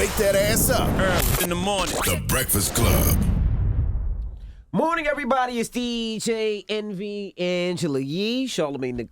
wake that ass up. Early in the morning. The Breakfast Club. Morning, everybody. It's DJ Envy, Angela Yee, Charlamagne.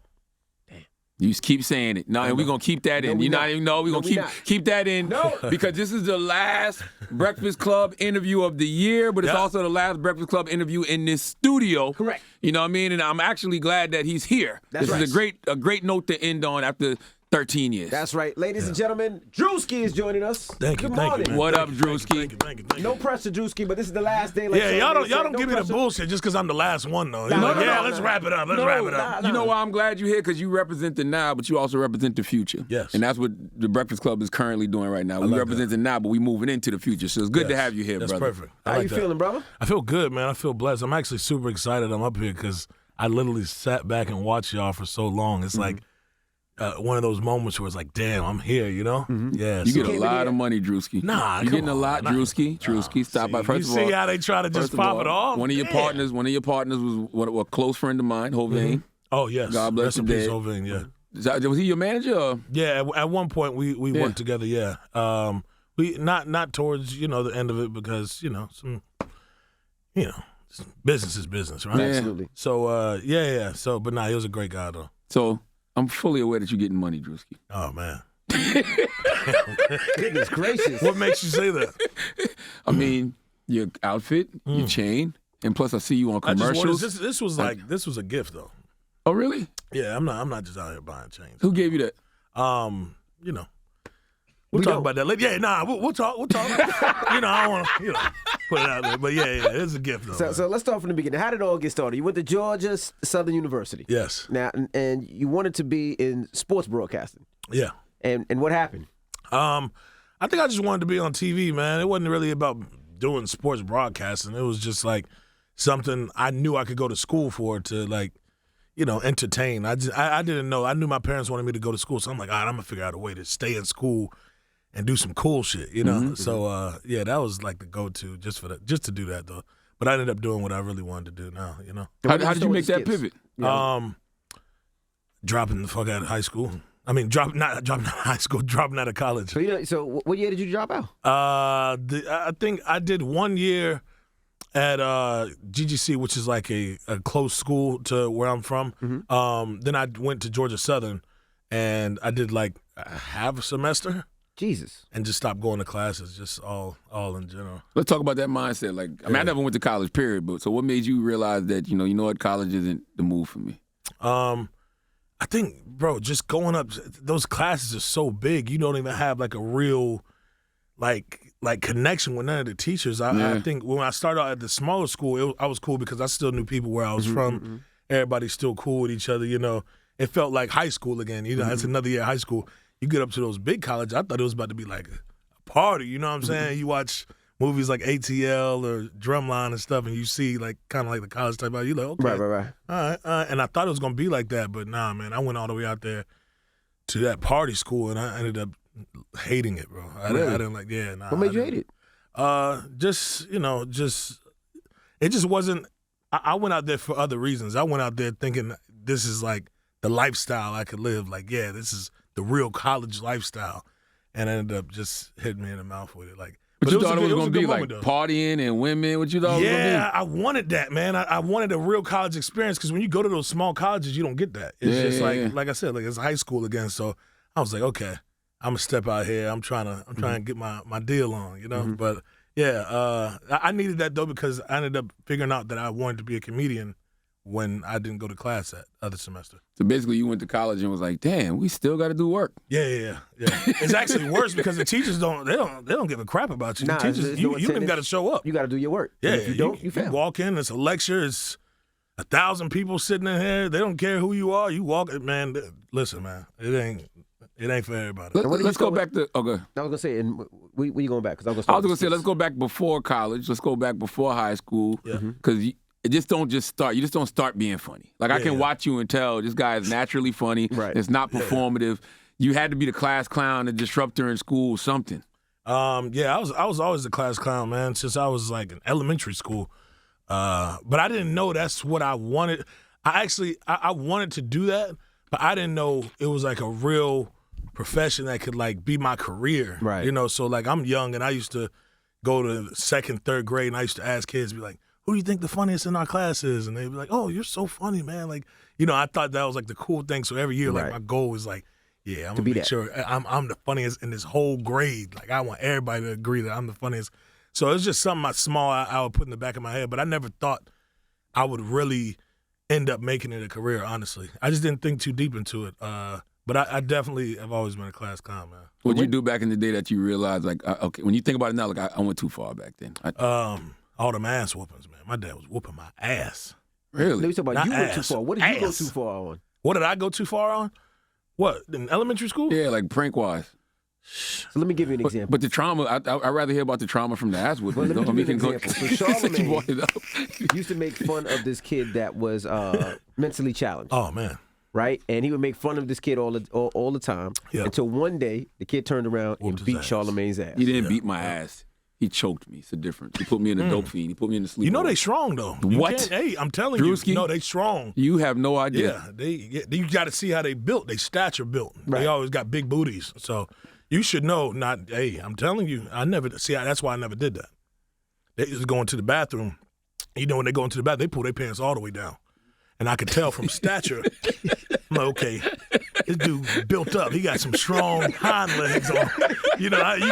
You just keep saying it. No, and we're going to keep that in. No, You're not even know. We're going to keep that in. No. Because this is the last Breakfast Club interview of the year, but it's also the last Breakfast Club interview in this studio. Correct. You know what I mean? And I'm actually glad that he's here. That's this right. is a great note to end on after 13 years. That's right. Ladies and gentlemen, Druski is joining us. Thank you. Good Thank morning. you, man. What up, Druski? Thank you. No pressure, Druski, but this is the last day. Like Yeah, y'all don't no give me the pressure. bullshit just because I'm the last one, though. No, Let's wrap it up. Let's wrap it up. You know why I'm glad you're here? Because you represent the now, but you also represent the future. Yes. And that's what the Breakfast Club is currently doing right now. We like represent the now, but we moving into the future. So it's good to have you here, That's brother. perfect. How you feeling, brother? I feel good, man. I feel blessed. I'm actually super excited I'm up here because I literally sat back and watched y'all for so long. It's like one of those moments where it's like, damn, I'm here, you know? Yeah. You get a lot of money, Druski. Nah, you're getting a lot, nah. Druski. Stop by. First you of all, see how they try to just first of pop all, it off? One of your partners was a close friend of mine, Hovain. Oh, yes. God bless Rest in him, peace, dead. Hovain, yeah. Was he your manager? Or? Yeah, at one point we worked together, yeah. We not towards, the end of it because, business is business, right? Yeah. Absolutely. So, yeah. So, but he was a great guy, though. So I'm fully aware that you're getting money, Druski. Oh, man. Goodness gracious. What makes you say that? I mean, your outfit, your chain, and plus I see you on I just commercials. wanted, this was a gift, though. Oh, really? Yeah, I'm not just out here buying chains. Who gave you that? We'll talk about that later. Yeah, we'll talk. I don't want to, put it out there. But yeah, it's a gift, though. So let's start from the beginning. How did it all get started? You went to Georgia Southern University. Yes. Now, and you wanted to be in sports broadcasting. Yeah. And what happened? I think I just wanted to be on TV, man. It wasn't really about doing sports broadcasting. It was just like something I knew I could go to school for to entertain. I didn't know. I knew my parents wanted me to go to school, so I'm like, all right, I'm gonna figure out a way to stay in school and do some cool shit, So that was like the go-to just to do that though. But I ended up doing what I really wanted to do now, How did you make that pivot? Dropping the fuck out of high school. I mean, dropping out of high school, dropping out of college. So what year did you drop out? I think I did 1 year at GGC, which is like a close school to where I'm from. Then I went to Georgia Southern, and I did like half a semester. Jesus. And just stopped going to classes, just all in general. Let's talk about that mindset. Like, I never went to college, period. But so, what made you realize that you know what, college isn't the move for me? I think, bro, just going up, those classes are so big. You don't even have like a real, like connection with none of the teachers. I think when I started out at the smaller school, I was cool because I still knew people where I was from. Everybody's still cool with each other. It felt like high school again. That's another year of high school. You get up to those big colleges, I thought it was about to be like a party. You know what I'm saying? You watch movies like ATL or Drumline and stuff, and you see like kind of like the college type out. You're like, okay, right. All right. And I thought it was gonna be like that, but nah, man. I went all the way out there to that party school, and I ended up hating it, bro. I didn't like. Yeah, nah. What made you hate it? It just wasn't. I went out there for other reasons. I went out there thinking this is like the lifestyle I could live. Like, yeah, this is the real college lifestyle, and I ended up just hitting me in the mouth with it. Like, But you thought it was going to be moment, like though. partying and women? What you thought it was going to be? Yeah, I wanted that, man. I wanted a real college experience because when you go to those small colleges, you don't get that. It's like I said, like it's high school again. So I was like, okay, I'm gonna step out here. I'm trying to get my deal on, But yeah, I needed that though because I ended up figuring out that I wanted to be a comedian when I didn't go to class that other semester. So basically, you went to college and was like, "Damn, we still got to do work." Yeah. It's actually worse because the teachers don't give a crap about you. Nah, The teachers, you even got to show up. You got to do your work. Yeah, And if you don't, you fail. You walk in, it's a lecture. It's 1,000 people sitting in here. They don't care who you are. You walk, man. Listen, man, it ain't for everybody. Let's go back to. Okay. I was gonna say, and where you going back? Because I was gonna say, let's go back before college. Let's go back before high school. Because it just don't just start. You just don't start being funny. Like I can watch you and tell this guy is naturally funny. Right. It's not performative. You had to be the class clown, the disruptor in school, something. I was always the class clown, man, since I was like in elementary school. But I didn't know that's what I wanted. I wanted to do that, but I didn't know it was like a real profession that could like be my career. Right. You know, so like I'm young and I used to go to second, third grade and I used to ask kids, be like, who do you think the funniest in our class is? And they'd be like, oh, you're so funny, man. Like, you know, I thought that was like the cool thing. So every year, like my goal was like, yeah, I'm gonna make sure I'm the funniest in this whole grade. Like I want everybody to agree that I'm the funniest. So it's just something small I would put in the back of my head, but I never thought I would really end up making it a career, honestly. I just didn't think too deep into it. But I definitely have always been a class clown, man. What did you do back in the day that you realized, like, okay, when you think about it now, like, I went too far back then? All them ass whoopings, man. My dad was whooping my ass. Really? Let me talk about Not you went ass. too far. What did you go Ass. too far on? What did I go too far on? What, in elementary school? Yeah, like prank-wise. So let me give you an example. But the trauma, I'd rather hear about the trauma from the ass whooping. Well, let me give you an example. So Since you brought Charlamagne it up. used to make fun of this kid that was mentally challenged. Oh, man. Right? And he would make fun of this kid all the time until one day the kid turned around and his beat ass. Charlamagne's ass. He didn't beat my ass. He choked me. It's a difference. He put me in the dope fiend. He put me in the sleep. You know they strong, though. What? Hey, I'm telling Druski? you. No, they strong. You have no idea. Yeah, you got to see how they built. They stature built. Right. They always got big booties. So you should know. Hey, I'm telling you, that's why I never did that. They used to go into the bathroom. You know, when they go into the bathroom, they pull their pants all the way down. And I could tell from stature, I'm like, okay, this dude built up. He got some strong hind legs on. You know, you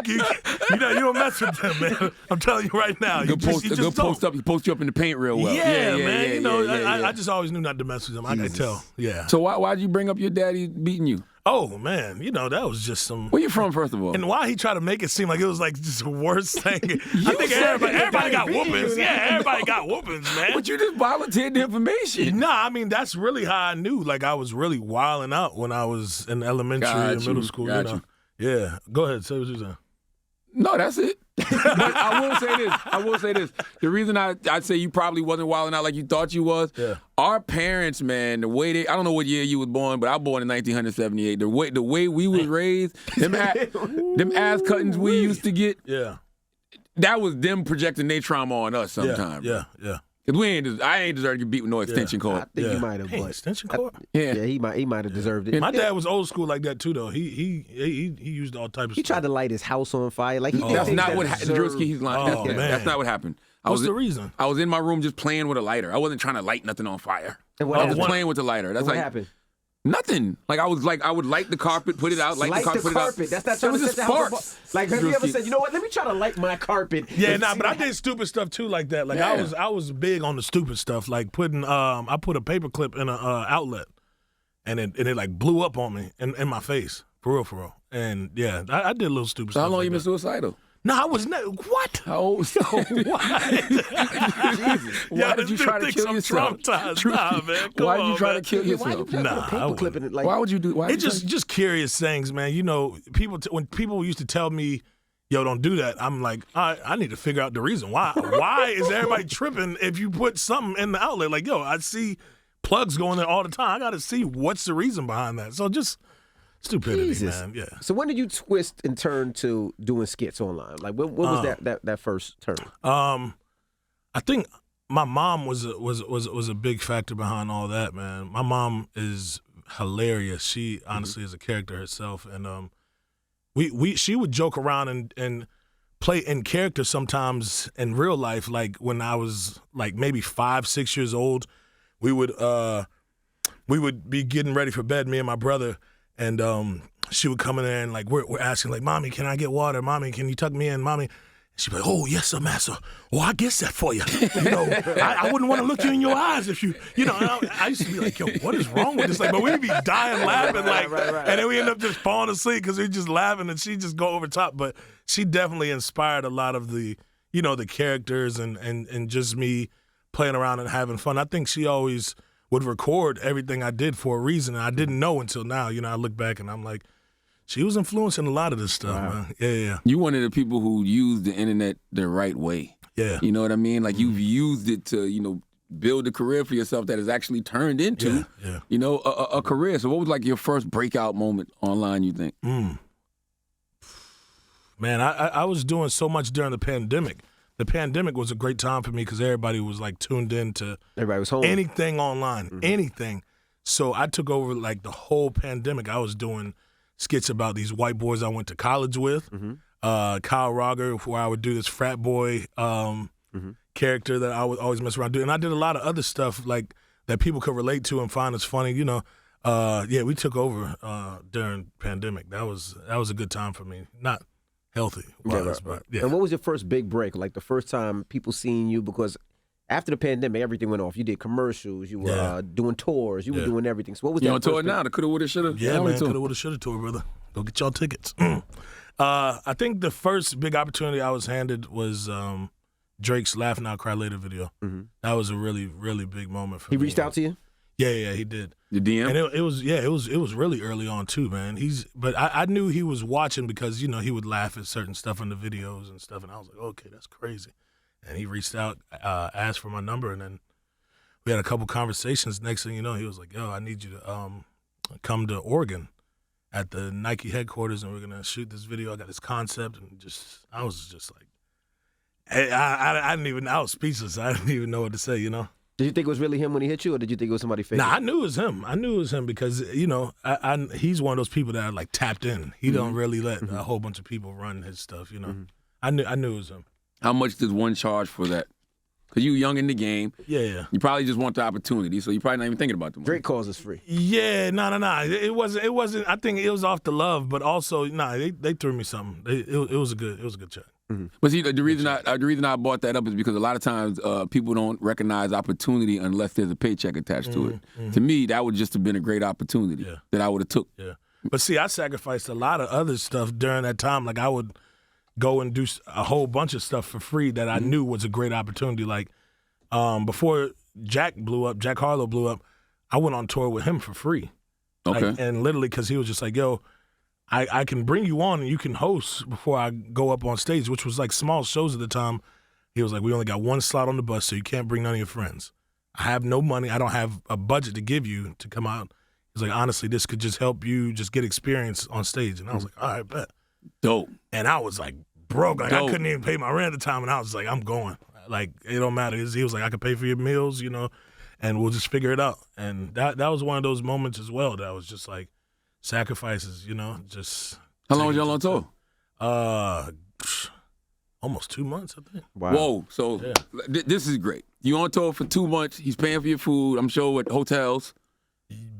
don't mess with them, man. I'm telling you right now. Good post up. He post you up in the paint real well. Yeah, man. You know, yeah. I just always knew not to mess with them. I could tell. Yeah. So why'd you bring up your daddy beating you? Oh, man. You know, that was just some. Where you from, first of all? And why he tried to make it seem like it was like just the worst thing. I think everybody got whoopings. Yeah, everybody got whoopings, man. But you just volunteered the information. Nah, I mean, that's really how I knew. Like, I was really wilding out when I was in elementary and middle school. Got you know. Yeah. Go ahead. Say what you're saying. No, that's it. But I will say this. The reason I'd say you probably wasn't wilding out like you thought you was, our parents, man, the way I don't know what year you was born, but I was born in 1978. The way we was raised, them ass cuttings we used to get, that was them projecting their trauma on us sometimes. Yeah. Because I ain't deserve to get beat with no extension cord. I think you might have. Hey, extension cord? Yeah, he might have deserved it. My dad was old school like that too, though. He used all types of He stuff. tried to light his house on fire. Like he did That's things not that what happened. deserved- Druski, he's lying. Oh, man. That's not what happened. What's the reason? I was in my room just playing with a lighter. I wasn't trying to light nothing on fire. And what I was happened? just playing with the lighter. That's What like happened? nothing. Like I would light the carpet, put it out, light the carpet, put carpet. it out. That's not trying It was to just set the house on sparks. fire. Like, have you ever Druski. said, you know what? Let me try to light my carpet. Yeah, and see but I what did stupid stuff too, like that. Like Yeah. I was big on the stupid stuff, like putting I put a paper clip in a outlet, and it like blew up on me in my face, for real. And yeah, I did a little stupid So stuff. how long like you been that. suicidal? No, I was not. What? How old? What? Why did you try to kill yourself? Traumatized. Nah, man. Come Why did on, you try man. to kill Why you yourself? try to Nah, put a I paper clip in it? Like, Why would you do? Why It's just curious things, man. You know, when people used to tell me, "Yo, don't do that," I'm like, I need to figure out the reason why. Why is everybody tripping if you put something in the outlet? Like, yo, I see plugs going there all the time. I got to see what's the reason behind that. So just stupidity, Jesus. man. Yeah. So when did you twist and turn to doing skits online? Like when was that first turn? I think my mom was a big factor behind all that, man. My mom is hilarious. She honestly is a character herself, and she would joke around and play in character sometimes in real life. Like when I was like maybe 5-6 years old, we would be getting ready for bed, me and my brother, and she would come in there and like we're asking like, "Mommy, can I get water? Mommy, can you tuck me in? Mommy." She'd be like, "Oh, yes, sir, master. Well, I guess that for you. You know, I wouldn't want to look you in your eyes if you know." And I used to be like, "Yo, what is wrong with this?" Like, but we'd be dying laughing, like, and then we end up just falling asleep because we just laughing, and she just go over top. But she definitely inspired a lot of the, you know, the characters and just me playing around and having fun. I think she always would record everything I did for a reason, and I didn't know until now. You know, I look back and I'm like, she was influencing a lot of this stuff, man. Yeah. You one of the people who use the internet the right way. Yeah. You know what I mean? Like you've used it to, you know, build a career for yourself that has actually turned into, you know, a career. So what was like your first breakout moment online, you think? Man, I was doing so much during the pandemic. The pandemic was a great time for me because everybody was like tuned in to Everybody was home. anything online, anything. So I took over like the whole pandemic. I was doing skits about these white boys I went to college with. Kyle Rogger, where I would do this frat boy character that I would always mess around doing. And I did a lot of other stuff like that people could relate to and find as funny. You know, we took over during pandemic. That was a good time for me. Not healthy, but yeah. And what was your first big break? Like the first time people seen you? Because after the pandemic, everything went off. You did commercials. You were doing tours. You were doing everything. So what was you that on tour now? The coulda, woulda, shoulda. Yeah, man, coulda, woulda, shoulda tour, brother. Go get y'all tickets. I think the first big opportunity I was handed was Drake's "Laugh Now, Cry Later" video. That was a really, really big moment for me. He reached out to you? Yeah, he did. The DM? And it was really early on too, man. But I knew he was watching because, you know, he would laugh at certain stuff in the videos and stuff, and I was like, okay, that's crazy. And he reached out, asked for my number, and then we had a couple conversations. Next thing you know, he was like, yo, I need you to come to Oregon at the Nike headquarters, and we're gonna shoot this video. I got this concept, and I was just like, I was speechless. I didn't even know what to say, you know. Did you think it was really him when he hit you, or did you think it was somebody fake? Nah, I knew it was him because, you know, he's one of those people that are like tapped in. He don't really let a whole bunch of people run his stuff, you know. I knew it was him. How much does one charge for that? Because you young in the game. Yeah. You probably just want the opportunity, so you're probably not even thinking about the money. Drake calls us free. Yeah, no. It wasn't. I think it was off the love, but also, they threw me something. It was a good check. But see, the reason I brought that up is because a lot of times people don't recognize opportunity unless there's a paycheck attached to it. To me, that would just have been a great opportunity that I would have took. Yeah. But see, I sacrificed a lot of other stuff during that time. Like I would go and do a whole bunch of stuff for free that I knew was a great opportunity. Like before Jack Harlow blew up, I went on tour with him for free. Okay. Like, and literally because he was just like, yo, I can bring you on and you can host before I go up on stage, which was like small shows at the time. He was like, we only got one slot on the bus, so you can't bring none of your friends. I have no money. I don't have a budget to give you to come out. He's like, honestly, this could just help you just get experience on stage. And I was like, all right, bet. Dope. And I was like broke. Like I couldn't even pay my rent at the time. And I was like, I'm going. Like, it don't matter. He was like, I can pay for your meals, you know, and we'll just figure it out. And that was one of those moments as well that I was just like, sacrifices, you know, just. How long was y'all on tour? Almost 2 months, I think. Wow. Whoa. So this is great. You on tour for 2 months. He's paying for your food, I'm sure, at hotels.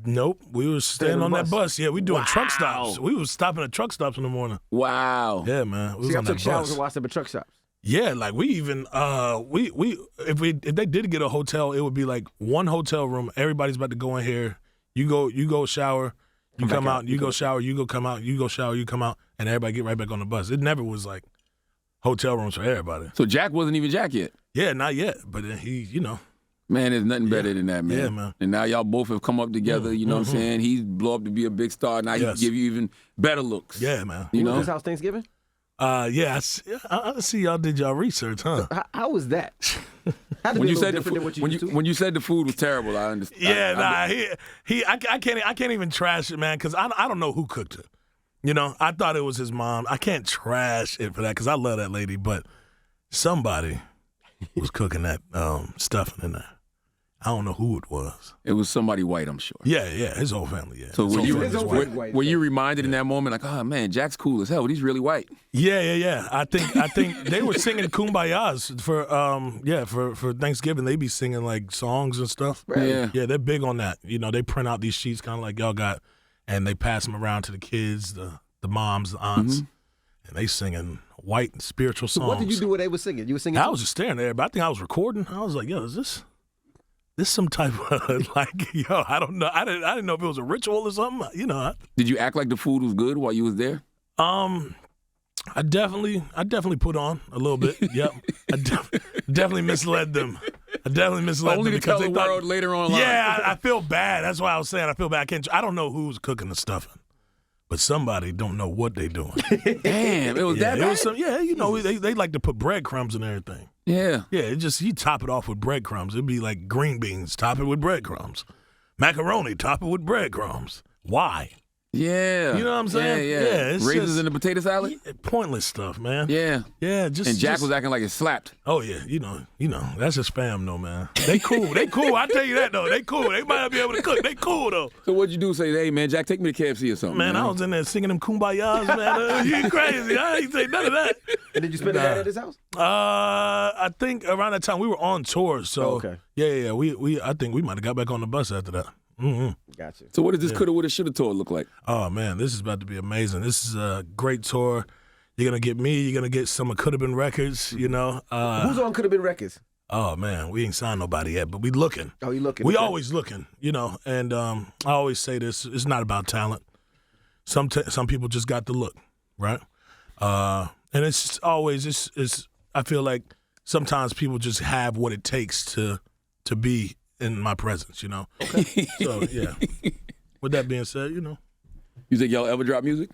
Nope. We was staying on that bus. Yeah, we doing truck stops. We was stopping at truck stops in the morning. Wow. Yeah, man. We was on I took that showers bus. and watched them at truck stops. Yeah, like we even if they did get a hotel, it would be like one hotel room. Everybody's about to go in here. You go shower. You come out, you go shower, you go come out, you go shower, you come out, and everybody get right back on the bus. It never was like hotel rooms for everybody. So Jack wasn't even Jack yet? Yeah, not yet. But he, you know. Man, there's nothing better than that, man. Yeah, man. And now y'all both have come up together, you know what I'm saying? He's blew up to be a big star. Now he can give you even better looks. Yeah, man. You know? Was this house Thanksgiving? Yeah, I see y'all did y'all research, huh? How was that? When you said the food was terrible, I understand. Yeah, I can't even trash it, man, because I don't know who cooked it. You know, I thought it was his mom. I can't trash it for that because I love that lady, but somebody was cooking that stuffing in there. I don't know who it was. It was somebody white, I'm sure. Yeah, his whole family, yeah. So were you reminded in that moment, like, oh, man, Jack's cool as hell, but he's really white? Yeah. I think they were singing Kumbayas for Thanksgiving. They be singing, like, songs and stuff. Right. Yeah, they're big on that. You know, they print out these sheets kind of like y'all got, and they pass them around to the kids, the moms, the aunts, and they singing white and spiritual songs. So what did you do when they were singing? You were singing? I was just staring there, but I think I was recording. I was like, yo, is this some type of like, yo, I don't know. I didn't know if it was a ritual or something. You know. Did you act like the food was good while you was there? I definitely put on a little bit. Yep. I definitely misled them. Only to tell the world later on. Yeah, I feel bad. That's why I was saying I feel bad. I don't know who's cooking the stuffing, but somebody don't know what they doing. Damn, it was that bad? It was you know, they like to put breadcrumbs and everything. Yeah. Yeah, it just, you top it off with breadcrumbs. It'd be like green beans, top it with breadcrumbs. Macaroni, top it with breadcrumbs. Why? Yeah. You know what I'm saying? Yeah. It's Raisins just in the potato salad? pointless stuff, man. Yeah. Yeah, just And Jack just, was acting like it slapped. Oh yeah, you know, that's just spam though, man. They cool. I tell you that though. They cool. They might not be able to cook. They cool though. So what'd you do? Say, hey man, Jack, take me to KFC or something. Man, I was in there singing them kumbayas, man. You crazy. I ain't say none of that. And did you spend the night at his house? I think around that time we were on tour, so okay. Yeah. I think we might have got back on the bus after that. Mm-hmm. Gotcha. So what does this coulda, woulda, shoulda tour look like? Oh man, this is about to be amazing. This is a great tour. You're gonna get me. You're gonna get some of Could Have Been Records. You know. Who's on Could Have Been Records? Oh man, we ain't signed nobody yet, but we looking. Oh, you looking? We okay. always looking. You know, and I always say this: it's not about talent. Some people just got the look, right? And it's always it's. I feel like sometimes people just have what it takes to be in my presence, you know. Okay. So yeah. With that being said, you know, You think y'all ever drop music?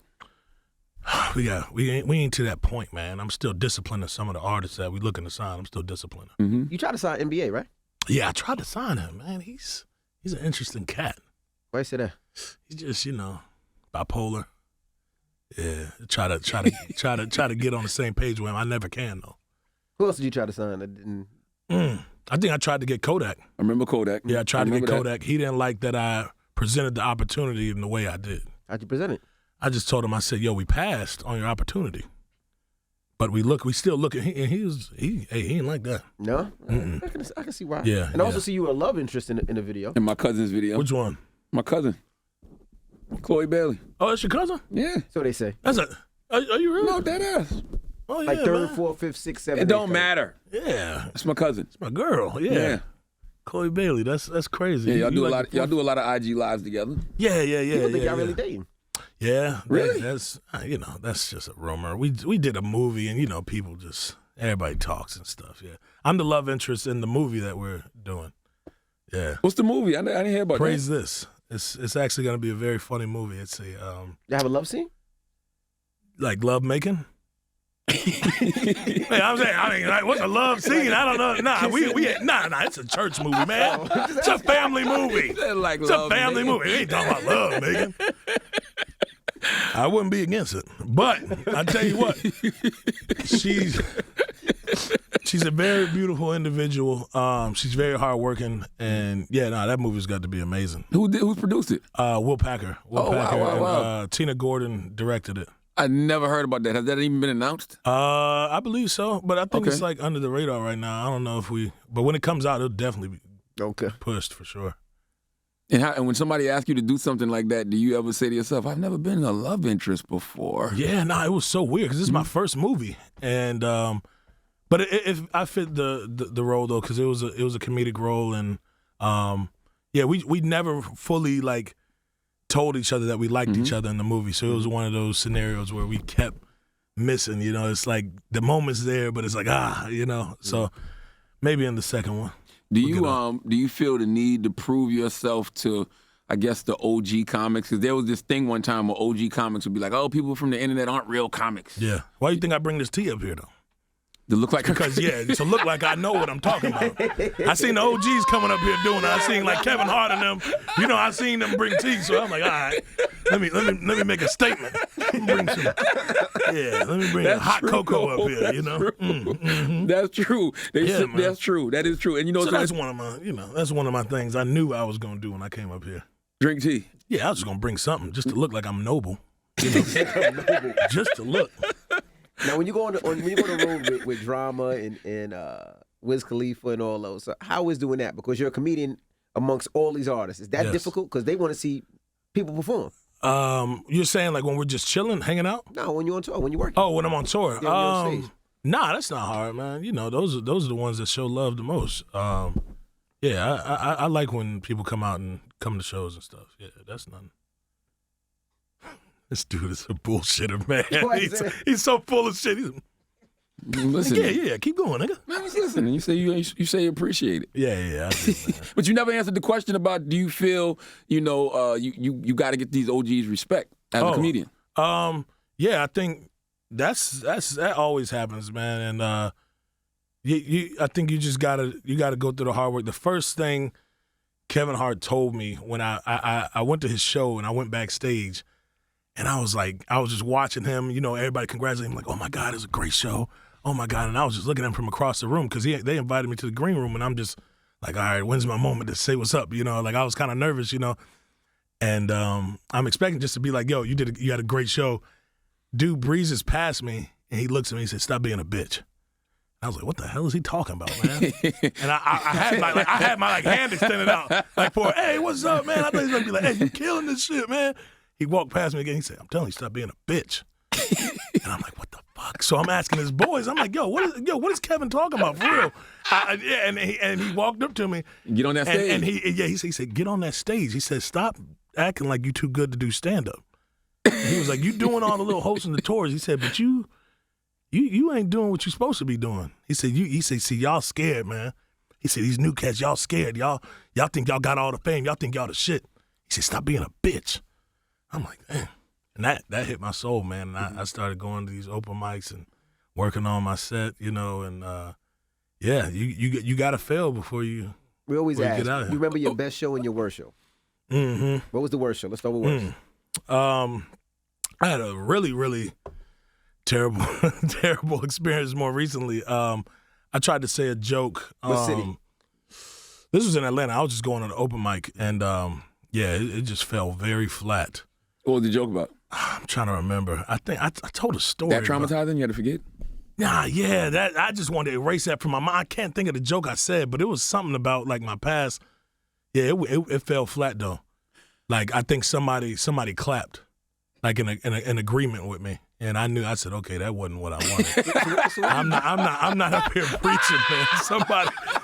we ain't to that point, man. I'm still disciplining some of the artists that we looking to sign. I'm still disciplining. Mm-hmm. You tried to sign NBA, right? Yeah, I tried to sign him, man. He's an interesting cat. Why you say that? He's just, bipolar. Yeah, try to get on the same page with him. I never can though. Who else did you try to sign that didn't? I think I tried to get Kodak. I remember Kodak. Yeah, I tried to get remember that. Kodak. He didn't like that I presented the opportunity in the way I did. How'd you present it? I just told him, I said, yo, we passed on your opportunity. But we still look at him, and he ain't like that. No? I can see why. Yeah. And I also see you a love interest in the video. In my cousin's video. Which one? My cousin. Chloe Bailey. Oh, that's your cousin? Yeah. So they say. Are you really? No, that ass. Oh, yeah, Like third, man. fourth, fifth, sixth, seventh. It don't eighth, matter. Yeah. That's my cousin. It's my girl. Yeah. Chloe Bailey. That's crazy. Yeah, y'all do like y'all do a lot of IG lives together. Yeah. People think y'all really dating. Yeah. Really? That's that's just a rumor. We did a movie, and people just everybody talks and stuff. Yeah. I'm the love interest in the movie that we're doing. Yeah. What's the movie? I didn't hear about Praise that. This. It's actually going to be a very funny movie. It's a You have a love scene? like love making. Hey, I'm saying, like, what's a love scene? I don't know. Nah, it's a church movie, man. It's a family movie. Like It's a family movie. We ain't talking about love making. I wouldn't be against it, but I tell you what, she's a very beautiful individual. She's very hardworking, and that movie's got to be amazing. Who produced it? Will Packer. Wow. And, Tina Gordon directed it. I never heard about that. Has that even been announced? I believe so, but I think Okay. it's like under the radar right now. I don't know but when it comes out, it'll definitely be Okay. pushed for sure. And when somebody asks you to do something like that, do you ever say to yourself, I've never been a love interest before? Yeah, it was so weird because this is my first movie, and but if I fit the role though, because it was a comedic role, and we never fully like told each other that we liked each other in the movie, so it was one of those scenarios where we kept missing. It's like the moment's there, but it's like So maybe in the second one. Do you feel the need to prove yourself to, I guess, the OG comics? Because there was this thing one time where OG comics would be like, oh, people from the internet aren't real comics. Yeah. Why do you think I bring this tea up here though? To look like Because to look like I know what I'm talking about. I seen the OGs coming up here doing it. I seen like Kevin Hart and them. I seen them bring tea, so I'm like, all right, let me make a statement. Let me bring That's hot true. cocoa up here. That's true. Man. That's true. That is true. And So that's one of my, that's one of my things I knew I was gonna do when I came up here. drink tea. Yeah, I was just gonna bring something just to look like I'm noble. Just to look. Now, when you go on the road with Drama and Wiz Khalifa and all those, so how is doing that? Because you're a comedian amongst all these artists. Is that difficult? Because they want to see people perform. You're saying like when we're just chilling, hanging out? No, when you're on tour, when you're working. Oh, when I'm on tour. Yeah, when you're on stage. Nah, that's not hard, man. Those are the ones that show love the most. I like when people come out and come to shows and stuff. Yeah, that's nothing. This dude is a bullshitter, man. He's so full of shit. Listen. Yeah, keep going, nigga. I was listening. You say you appreciate it. Yeah, I do, man. But you never answered the question about, do you feel, you got to get these OGs respect as a comedian? Yeah, I think that always happens, man. And I think you just gotta go through the hard work. The first thing Kevin Hart told me when I went to his show and I went backstage, And I was just watching him, everybody congratulating him, like, oh my God, it was a great show. Oh my God. And I was just looking at him from across the room because they invited me to the green room, and I'm just like, all right, when's my moment to say what's up? Like I was kind of nervous, And I'm expecting just to be like, yo, you had a great show. Dude breezes past me, and he looks at me and says, stop being a bitch. I was like, what the hell is he talking about, man? And I had my hand extended out, like for, hey, what's up, man? I thought he was going to be like, hey, you killing this shit, man. He walked past me again. He said, I'm telling you, stop being a bitch. And I'm like, what the fuck? So I'm asking his boys. I'm like, what is Kevin talking about for real? And he walked up to me. Get on that stage. And he said, get on that stage. He said, stop acting like you too good to do stand-up. He was like, you doing all the little hosting the tours. He said, but you ain't doing what you're supposed to be doing. He said, see, y'all scared, man. He said, these new cats, y'all scared. Y'all think y'all got all the fame. Y'all think y'all the shit. He said, stop being a bitch. I'm like, damn. And that hit my soul, man. And I started going to these open mics and working on my set, and yeah, you got to fail before you. We always ask, get out of you here. remember your best show and your worst show? Mm-hmm. What was the worst show? Let's start with worst. I had a really, really terrible experience more recently. I tried to say a joke. What city? This was in Atlanta. I was just going on an open mic, and it just fell very flat. What was the joke about? I'm trying to remember. I think I told a story. That traumatizing? You had to forget? Nah, yeah. That I just wanted to erase that from my mind. I can't think of the joke I said, but it was something about like my past. Yeah, it fell flat though. Like I think somebody clapped, like in agreement with me, and I said, okay, that wasn't what I wanted. I'm not up here preaching, man.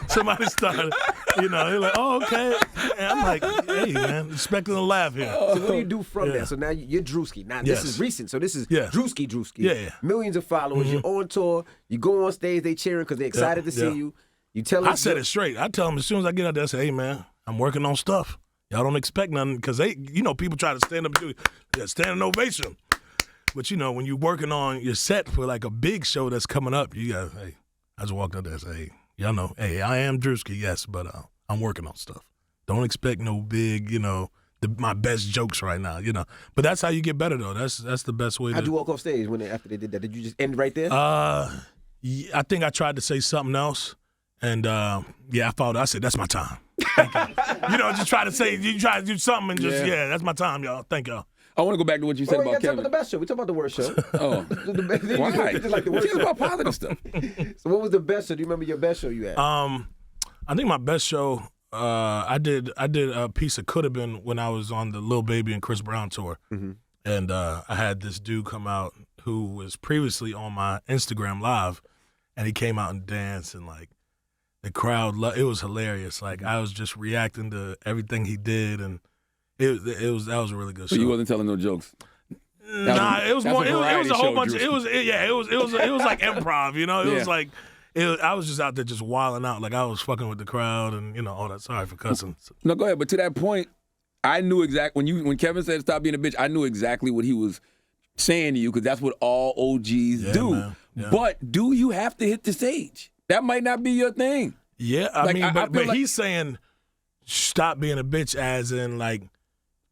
Somebody started, they're like, oh, okay. And I'm like, hey, man, expecting a laugh here. So what do you do from that? So now you're Druski. Now this is recent. So this is Druski. Yeah. Millions of followers. You're on tour. You go on stage. They cheering because they're excited to see you. You tell them. I said it straight. I tell them as soon as I get out there, I say, hey, man, I'm working on stuff. Y'all don't expect nothing because people try to stand up and do standing ovation. But when you're working on your set for like a big show that's coming up, you got, hey, I just walked out there and said, hey, y'all know, hey, I am Druski, yes, but I'm working on stuff. Don't expect no big, my best jokes right now, But that's how you get better though. That's the best way. How'd you walk off stage after they did that? Did you just end right there? I think I tried to say something else, and I followed. I said, that's my time. Thank you. Just try to do something and just that's my time, y'all. Thank y'all. I want to go back to what you said about Kevin. Talk about the best show. We talk about the worst show. Oh, why? Like the worst show. About positive stuff. So what was the best show? Do you remember your best show you had? I think my best show. I did a piece of Could Have Been when I was on the Lil Baby and Chris Brown tour, and I had this dude come out who was previously on my Instagram Live, and he came out and danced and like. The crowd, it was hilarious. Like I was just reacting to everything he did, and that was a really good show. So you wasn't telling no jokes. Nah, it was more. It was a whole bunch. It was like improv. It was like I was just out there just wilding out. Like I was fucking with the crowd and all that. Sorry for cussing. No, go ahead. But to that point, I knew exactly when Kevin said stop being a bitch. I knew exactly what he was saying to you because that's what all OGs do. Man. Yeah. But do you have to hit the stage? That might not be your thing. Yeah, I mean, but he's saying stop being a bitch as in like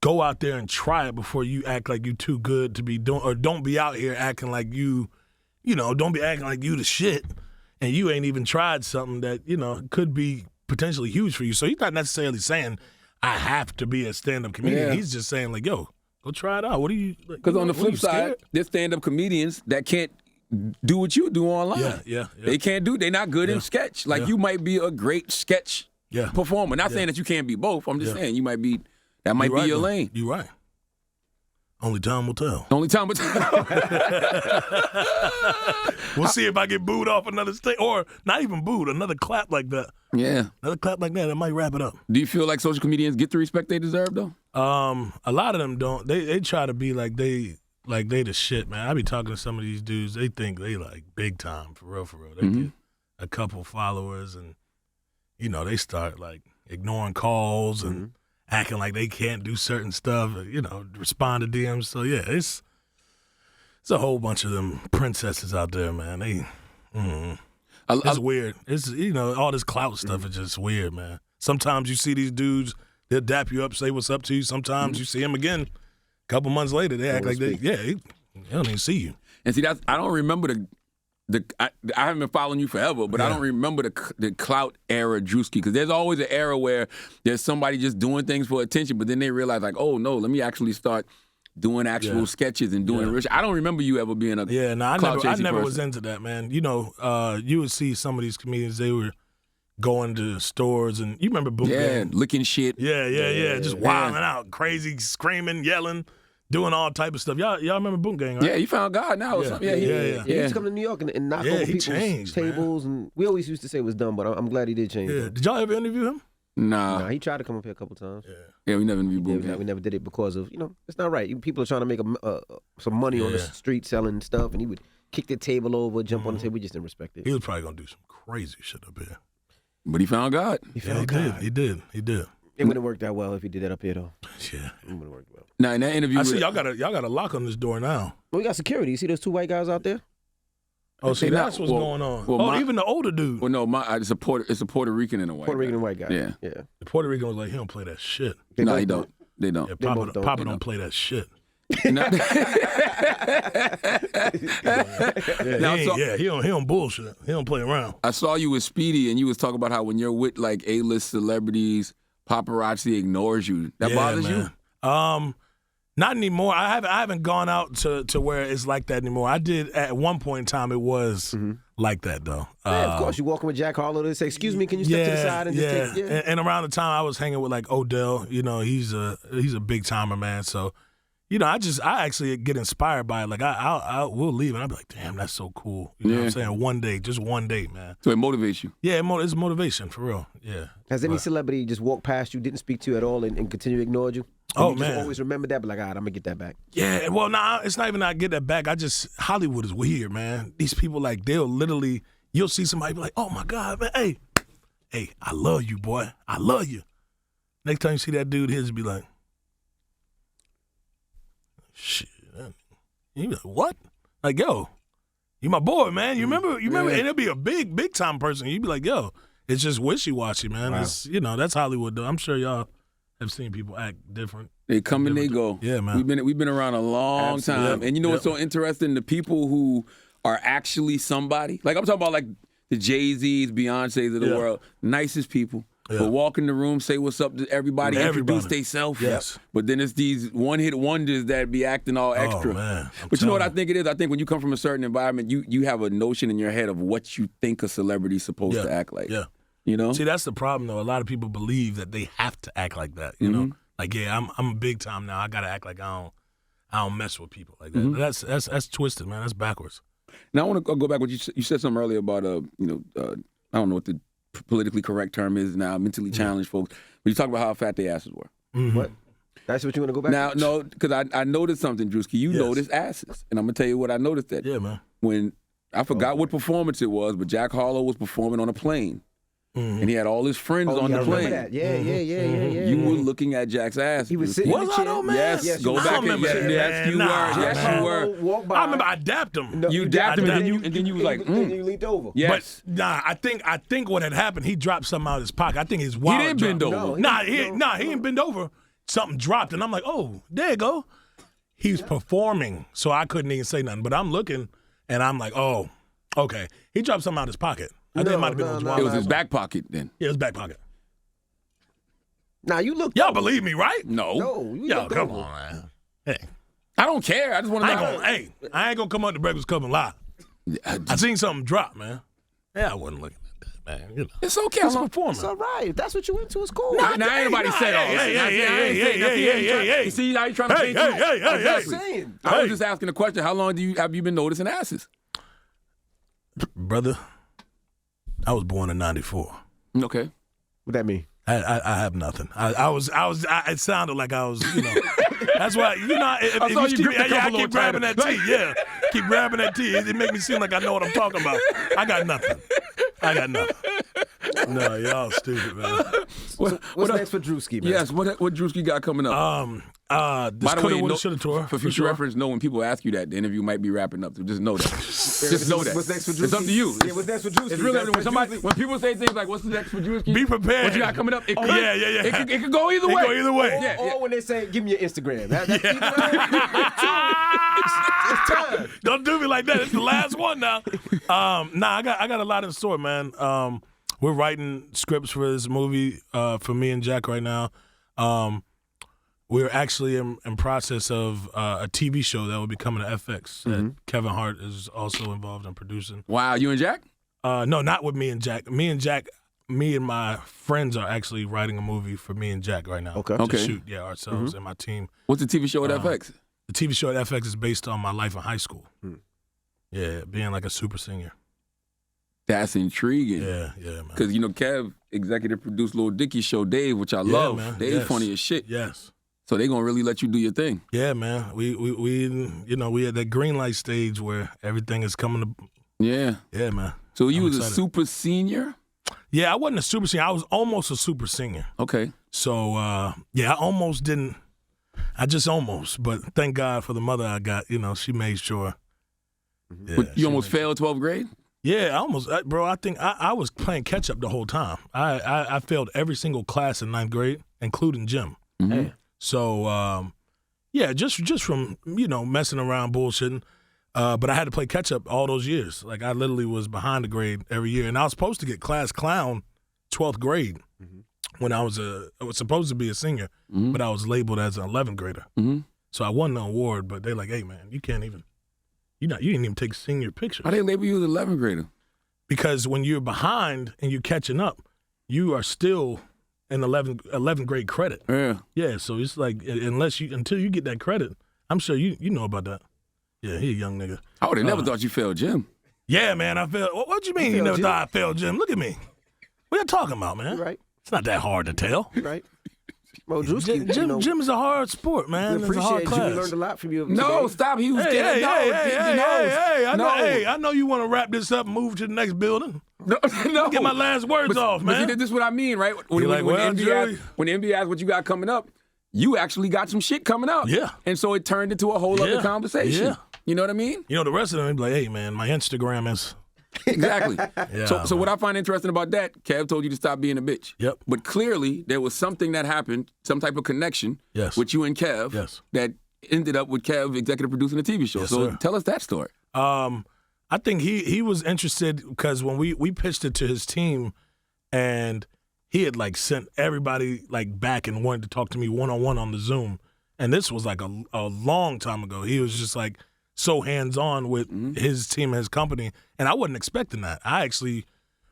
go out there and try it before you act like you too good to be doing, or don't be out here acting like don't be acting like you the shit and you ain't even tried something that, could be potentially huge for you. So he's not necessarily saying I have to be a stand-up comedian. Yeah. He's just saying like, yo, go try it out. What are you? Because on the flip side, there's stand-up comedians that can't do what you do online. Yeah. They can't do. They're not good in sketch. Like you might be a great sketch performer. Not saying that you can't be both. I'm just saying you might be. That might be your lane. You're right. Only time will tell. Only time will tell. We'll see if I get booed off another stage, or not even booed. Another clap like that. Yeah. Another clap like that. That might wrap it up. Do you feel like social comedians get the respect they deserve though? A lot of them don't. They try to be like they the shit, man. I be talking to some of these dudes. They think they like big time, for real. They get a couple followers and, they start like ignoring calls and acting like they can't do certain stuff, respond to DMs. So, yeah, it's a whole bunch of them princesses out there, man. It's weird. It's, all this clout stuff is just weird, man. Sometimes you see these dudes, they'll dap you up, say what's up to you. Sometimes you see them again. couple months later, they act like they don't even see you. And see, I don't remember I haven't been following you forever, but I don't remember the clout era Druski, because there's always an era where there's somebody just doing things for attention, but then they realize like, oh no, let me actually start doing actual sketches and doing real. I don't remember you ever being a I never was into that, man. You know, you would see some of these comedians, they were going to stores, and you remember Boot Gang? Licking shit. Yeah, just wilding out, crazy, screaming, yelling, doing all type of stuff. Y'all remember Boot Gang, right? Yeah, he found God now or something. He used to come to New York and knock over people's tables, man. and we always used to say it was dumb, but I'm glad he did change. Yeah. Did y'all ever interview him? Nah, he tried to come up here a couple times. Yeah, we never interviewed Boot Gang. We never did it because of, it's not right. People are trying to make some money on the street selling stuff, and he would kick the table over, jump on the table. We just didn't respect it. He was probably gonna do some crazy shit up here. But he found God. He did. It wouldn't have worked out well if he did that up here, though. Yeah. It wouldn't have worked well. Now, in that interview, I see y'all got a lock on this door now. Well, we got security. You see those two white guys out there? Oh, see, that's what's going on. Even the older dude. Well, no, it's a Puerto Rican and a white Puerto Rican and white guy. Yeah. The Puerto Rican was like, he don't play that shit. No, he don't. They don't. Yeah, Papa don't play that shit. He don't bullshit. He don't play around. I saw you with Speedy, and you was talking about how when you're with like A-list celebrities, paparazzi ignores you. That bothers you? Not anymore. I haven't gone out to where it's like that anymore. I did at one point in time. It was like that though. Yeah, of course. You walking with Jack Harlow, they say, "Excuse me, can you step to the side and just take?" Yeah. And around the time I was hanging with like Odell, he's a big timer, man. So. I actually get inspired by it. Like we'll leave and I'll be like, damn, that's so cool. You know what I'm saying? One day, just one day, man. So it motivates you. Yeah, it's motivation for real. Yeah. Has any celebrity just walked past you, didn't speak to you at all, and continue to ignore you? Oh, you man. Just always remember that, but like, all right, I'm gonna get that back. Yeah. Well, it's not even I get that back. Hollywood is weird, man. These people, like, you'll see somebody be like, oh my God, man, hey, I love you, boy. I love you. Next time you see that dude, he'll be like, shit. You like, what? Like, yo, you my boy, man. You remember? And it'll be a big time person. You'd be like, yo, it's just wishy-washy, man. Wow. It's, that's Hollywood, though. I'm sure y'all have seen people act different. They come and they go. Yeah, man. We've been around a long time. And what's so interesting? The people who are actually somebody, like I'm talking about like the Jay-Z's, Beyonce's of the world, nicest people. Yeah. But walk in the room, say what's up to everybody, introduce themselves. Yes. But then it's these one-hit wonders that be acting all extra. Oh, man. But you know what I think it is? I think when you come from a certain environment, you have a notion in your head of what you think a celebrity's supposed to act like. Yeah. See, that's the problem, though. A lot of people believe that they have to act like that, you know? Like, yeah, I'm a big time now. I got to act like I don't mess with people like that. That's twisted, man. That's backwards. Now, I want to go back. You said something earlier about, I don't know what the politically correct term is now, mentally challenged folks. But you talk about how fat their asses were. Mm-hmm. What? That's what you want to go back now, to? No, because I noticed something, Druski. You noticed asses. And I'm going to tell you what I noticed that. Yeah, man. When I forgot what performance it was, but Jack Harlow was performing on a plane. And he had all his friends on the plane. That. Yeah. You were looking at Jack's ass. He was sitting in the chair. Yes, go back and yes, you were. I remember I dapped him. No, you dapped him, and then you was like, and you leaned over. Yes. But I think what had happened, he dropped something out of his pocket. I think his wallet. He didn't bend over. He didn't bend over. Something dropped, and I'm like, oh, there you go. He's performing, so I couldn't even say nothing. But I'm looking, and I'm like, oh, okay. He dropped something out of his pocket. I think it might have been on his wallet. It was his back pocket then. Yeah, it was back pocket. Now you look. Y'all believe me, right? No. Y'all, come on, man. Hey. I don't care. I just want to know. I ain't going to come up to Breakfast Club and lie. I seen something drop, man. Yeah, I wasn't looking at that, man. It's okay. It's performing. It's all right. If that's what you into, it's cool. Nah, anybody said all that. You see how you trying to change Hey. I was just asking a question. How long have you been noticing asses? Brother, I was born in '94. Okay. What that mean? I have nothing. It sounded like I was, That's why, if you keep grabbing that tea. Yeah, keep grabbing that tea. It make me seem like I know what I'm talking about. I got nothing. No, y'all stupid, man. What's next for Druski, man? Yes, what Druski got coming up? By the way, shoulda tour. For future reference, know when people ask you that, the interview might be wrapping up. So just know that. Just know that. What's next for Druski? It's up to you. Yeah, what's next for Druski? It's really when people say things like, "What's the next for Druski?" Be prepared. What you got coming up? It could, yeah. It could go either way. Go either way. Or when they say, "Give me your Instagram." That's either it's time. Don't do me like that. It's the last one now. I got a lot in store, man. We're writing scripts for this movie for me and Jack right now. We're actually in process of a TV show that will be coming to FX that Kevin Hart is also involved in producing. Wow, you and Jack? No, not with me and Jack. Me and my friends are actually writing a movie for me and Jack right now. To shoot, ourselves and my team. What's the TV show at FX? The TV show at FX is based on my life in high school. Yeah, being like a super senior. That's intriguing. Yeah, man. Because, Kev executive produced Lil Dicky's show, Dave, which I love. Man. Dave funny as shit. Yes. So they gonna really let you do your thing. Yeah, man. We at that green light stage where everything is coming to. Yeah, man. So you was a super senior? Yeah, I wasn't a super senior. I was almost a super senior. Okay. So I almost didn't. I just almost, but thank God for the mother I got. She made sure. Yeah, but you almost failed 12th grade? Yeah, I almost, bro. I think I was playing catch up the whole time. I failed every single class in 9th grade, including gym. Mm-hmm. So, just from, messing around, bullshitting. But I had to play catch up all those years. Like, I literally was behind the grade every year. And I was supposed to get class clown 12th grade when I was supposed to be a senior, but I was labeled as an 11th grader. So I won the award, but they're like, hey, man, you can't even, you didn't even take senior pictures. How they label you as 11th grader? Because when you're behind and you're catching up, you are still an 11th grade credit. Yeah, so it's like until you get that credit, I'm sure you know about that. Yeah, he a young nigga. I would have never thought you failed gym. Yeah, man, I failed. What you mean you never thought I failed gym? Look at me. What you talking about, man? You're right. It's not that hard to tell. You're right. Well, Druski, gym is a hard sport, man. We It's a hard appreciate you. class. We learned a lot from you. No, today. stop. He was Hey, I I know you want to wrap this up and move to the next building. No. Get my last words off, man. But see, this is what I mean, right? When the NBA asks what you got coming up, you actually got some shit coming up. Yeah. And so it turned into a whole other conversation. Yeah. You know what I mean? The rest of them be like, hey, man, my Instagram is. Exactly. Yeah, so what I find interesting about that, Kev told you to stop being a bitch. Yep. But clearly there was something that happened, some type of connection with you and Kev that ended up with Kev executive producing a TV show. Yes, so sir. tell us that story. I think he was interested because when we pitched it to his team and he had like sent everybody like back and wanted to talk to me one-on-one on the Zoom. And this was like a long time ago. He was just like so hands-on with his team and his company. And I wasn't expecting that. I actually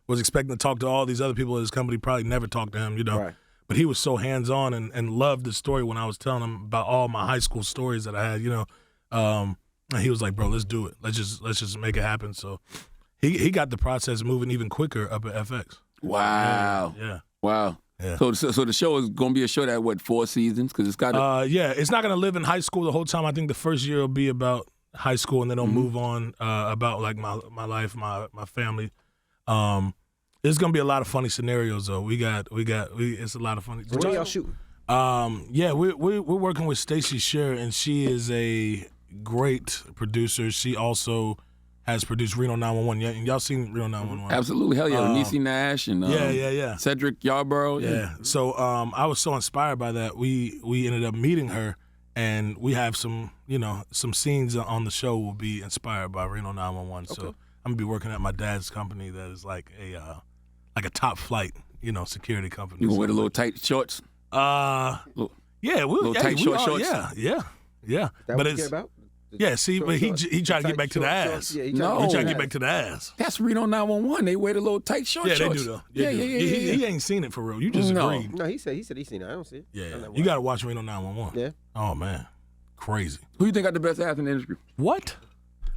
was expecting to talk to all these other people at his company, probably never talked to him, Right. But he was so hands-on and loved the story when I was telling him about all my high school stories that I had, And he was like, bro, let's do it. Let's just make it happen. So he got the process moving even quicker up at FX. Wow. Yeah. Wow. Yeah. So the show is going to be a show that, 4 seasons? Because it's got to... it's not going to live in high school the whole time. I think the first year will be about high school, and then it'll move on about like my life, my family. There's going to be a lot of funny scenarios, though. It's a lot of funny. What are y'all shooting? We're working with Stacey Sher, and she is a great producer. She also has produced Reno 911. Y'all seen Reno 911? Absolutely. Hell yeah. Niecy Nash and Cedric Yarborough. Yeah. So I was so inspired by that. We ended up meeting her, and we have some scenes on the show will be inspired by Reno 911. So I'm gonna be working at my dad's company that is like a top flight, security company. You gonna wear the little tight shorts? Little tight short shorts. Yeah. That But what you it's care about? yeah. See, but he tried to get back to the ass. Yeah, He tried to get back to the ass. That's Reno 911. They wear the little tight short Yeah, shorts. they do though. Yeah. He ain't seen it for real. You just No. agreed. No, he said he's seen it. I don't see it. Yeah, I don't know you why. got to watch Reno 911. Yeah. Oh man, crazy. Who you think got the best ass in the industry? What?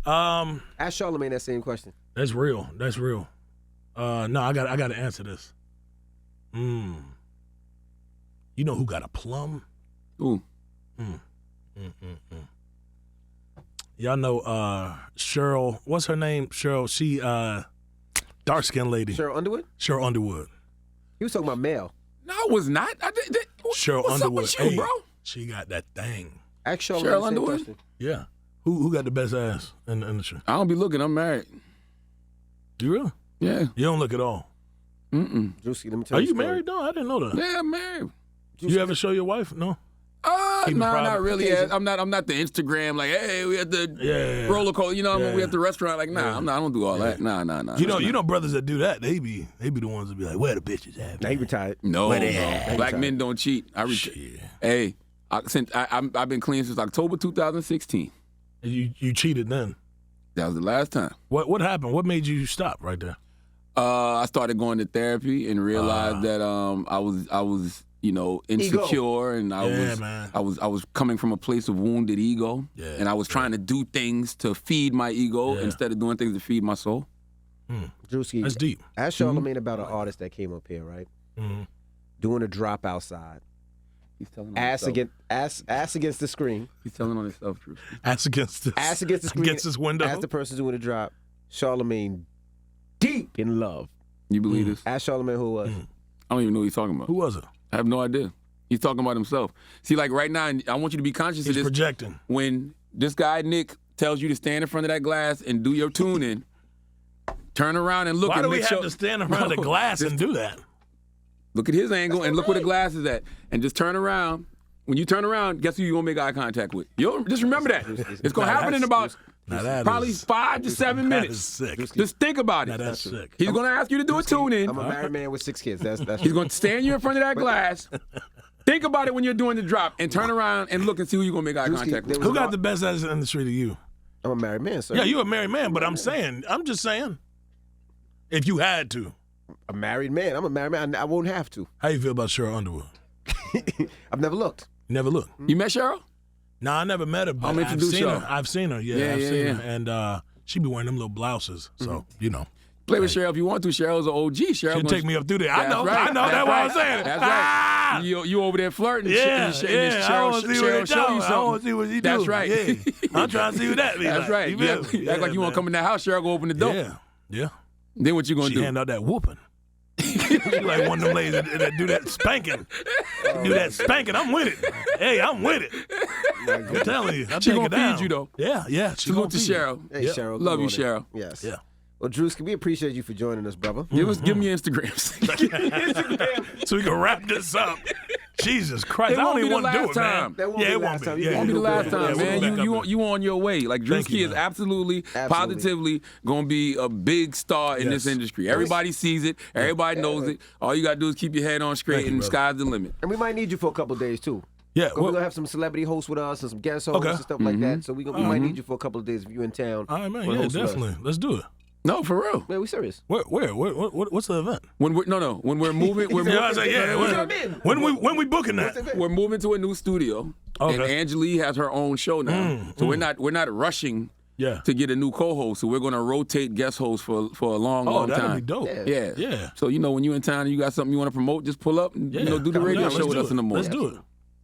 Ask Charlamagne that same question. That's real. No, I got to answer this. You know who got a plum? Ooh. Y'all know Cheryl. What's her name? Cheryl. She dark skinned lady. Cheryl Underwood? Cheryl Underwood. He was talking about male. No, it was not. Cheryl what's Underwood. Up with you, bro? She got that thing. Ask Charlamagne Cheryl the same Underwood? question. Yeah. Who got the best ass in the industry? I don't be looking. I'm married. You really? Yeah. You don't look at all. Druski, let me tell Are you. you married? No, I didn't know that. Yeah, I'm married. You ever show your wife? No. No, Keep it private. not really. I'm not the Instagram like, hey, we at the roller coaster. You know, we at the restaurant. Like, nah, I don't do all that. Nah. You know, brothers that do that, they be the ones that be like, where the bitches at? Now he retired. No, Where they at? black men don't cheat. Hey, I've been clean since October 2016. You cheated then. That was the last time. What happened? What made you stop right there? I started going to therapy and realized that I was insecure, and I was coming from a place of wounded ego, and I was trying to do things to feed my ego instead of doing things to feed my soul. Druski, That's deep. Ask Charlamagne about an artist that came up here, right? Doing a drop outside. He's telling on Ass himself. against the screen. He's telling on himself, Drew. Ass against the screen. Against this window. As the person's doing a drop. Charlamagne, deep in love. You believe this? Ask Charlamagne who it was. I don't even know what he's talking about. Who was it? I have no idea. He's talking about himself. See, like right now, I want you to be conscious He's of this. projecting. When this guy, Nick, tells you to stand in front of that glass and do your tune-in, turn around and look Why and do we make have sure. to stand in front of the glass and do that? Look at his angle and look where the glass is at. And just turn around. When you turn around, guess who you're going to make eye contact with? Just remember that. It's going to happen in about probably 5 to 7 minutes. That is sick. Just think about it. That's sick. He's going to ask you to do a tune-in. I'm a married man with 6 kids. That's He's going to stand you in front of that glass. Think about it when you're doing the drop and turn around and look and see who you're going to make eye contact with. Who got the best ass in the industry to you? I'm a married man, sir. Yeah, you're a married man, but I'm just saying, if you had to. A married man. I'm a married man. I won't have to. How you feel about Cheryl Underwood? I've never looked. You never looked? You met Cheryl? No, I never met her, but I'm I've introduced seen y'all. her. I've seen her, yeah, I've seen her. And she be wearing them little blouses, so, you know. Play with Cheryl if you want to. Cheryl's an OG. She'll take me up through there. I know. Right. That's what I'm saying. That's Ah! right. You over there flirting. Yeah, I want to see what Cheryl he show you does. I want to something. see what he do. That's right. Yeah. I'm trying to see what that be That's like. right. You You feel me? act like you want to come in the house. Cheryl go open the door. Yeah. Then what you going to She do? hand out that whooping. She like one of them ladies that do that spanking. Do that spanking. I'm with it. Hey, I'm with it. I'm telling you. I'm She taking gonna it down. feed you, though. Yeah. She Salute to feed you. Cheryl. Hey, Yeah. Cheryl. good Love you, morning. Cheryl. Yes. Yeah. Well, Druski, we appreciate you for joining us, brother. Give me your Instagram. So we can wrap this up. Jesus Christ. It I won't don't be even the want to do last it, man. time. That won't be Yeah, the it last won't be. time. Yeah, Won't be the last yeah, time, we'll man. go back up You on your way. Like Thank you, Druski is man. absolutely, positively going to be a big star in this Yes. industry. Everybody sees it. Everybody knows it. All you got to do is keep your head on straight, Thank you, and brother. sky's the limit. And we might need you for a couple of days, too. Yeah. We're going to have some celebrity hosts with us and some guest hosts Okay. and stuff like that. So we might need you for a couple of days if you're in town. All right, man. for the Yeah, host with us. definitely. Let's do it. No, for real. Man, we serious. Where? What's the event? When we're when we're moving, we're Yeah, I was like, yeah. When we booking that? we're moving to a new studio, and Okay. Angelique has her own show now. So we're not rushing Yeah. to get a new co-host. So we're gonna rotate guest hosts for a long that'd time. be dope. Yeah. Yeah. So when you're in town and you got something you want to promote, just pull up and Yeah. do the Come radio down. show Let's with do us it. in the morning. Let's do it.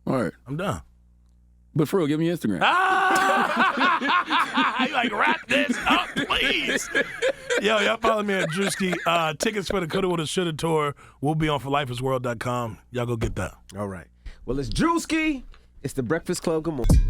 All right. I'm down. But for real, give me your Instagram. You like wrap this up, please. Yo, y'all follow me at Druski. Tickets for the Coulda Woulda Shoulda tour will be on forlifeisworld.com. Y'all go get that. All right. Well, it's Druski. It's the Breakfast Club. Good morning.